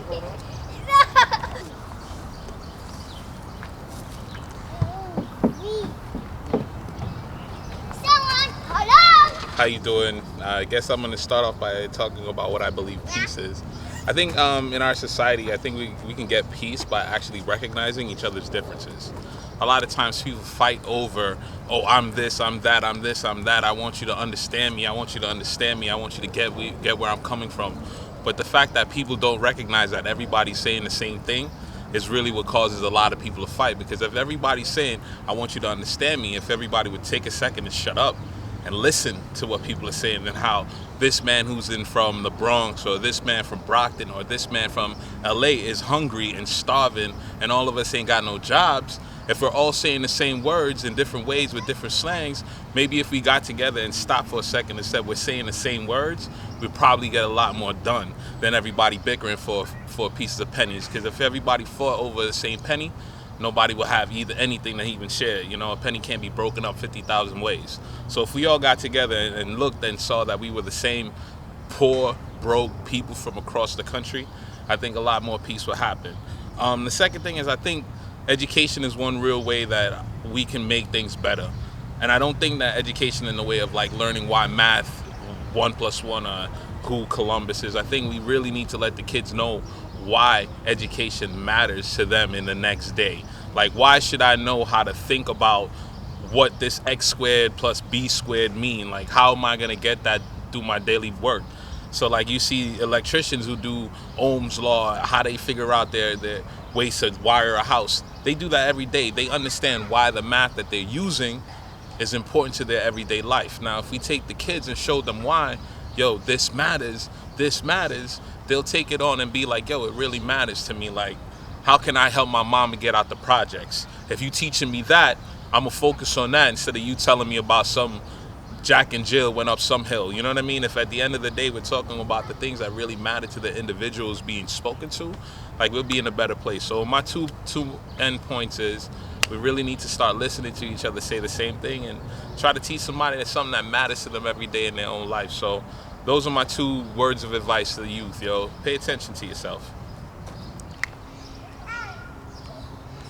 How you doing? I guess I'm going to start off by talking about what I believe peace is. I think in our society, I think we can get peace by actually recognizing each other's differences. A lot of times people fight over, oh, I'm this, I'm that, I'm this, I'm that. I want you to understand me. I want you to understand me. I want you to get where I'm coming from. But the fact that people don't recognize that everybody's saying the same thing is really what causes a lot of people to fight. Because if everybody's saying, I want you to understand me, if everybody would take a second and shut up and listen to what people are saying, and how this man who's in from the Bronx, or this man from Brockton, or this man from LA is hungry and starving, and all of us ain't got no jobs. If we're all saying the same words in different ways with different slangs, maybe if we got together and stopped for a second and said we're saying the same words, we'd probably get a lot more done than everybody bickering for pieces of pennies. Because if everybody fought over the same penny, nobody will have either anything to even share. You know, a penny can't be broken up 50,000 ways. So if we all got together and looked and saw that we were the same poor, broke people from across the country, I think a lot more peace will happen. The second thing is, I think education is one real way that we can make things better. And I don't think that education in the way of like learning why math, 1+1, or who Columbus is. I think we really need to let the kids know why education matters to them in the next day. Like, why should I know how to think about what this x squared plus b squared mean? Like, how am I gonna get that through my daily work? So like, you see electricians who do Ohm's law, how they figure out their ways to wire a house. They do that every day. They understand why the math that they're using is important to their everyday life. Now, if we take the kids and show them why, yo, this matters, they'll take it on and be like, yo, it really matters to me. Like, how can I help my mom to get out the projects? If you teaching me that, I'm gonna focus on that instead of you telling me about some Jack and Jill went up some hill. You know what I mean? If at the end of the day we're talking about the things that really matter to the individuals being spoken to, like, we'll be in a better place. So my two end points is, we really need to start listening to each other say the same thing, and try to teach somebody that something that matters to them every day in their own life. So those are my two words of advice to the youth, yo. Pay attention to yourself.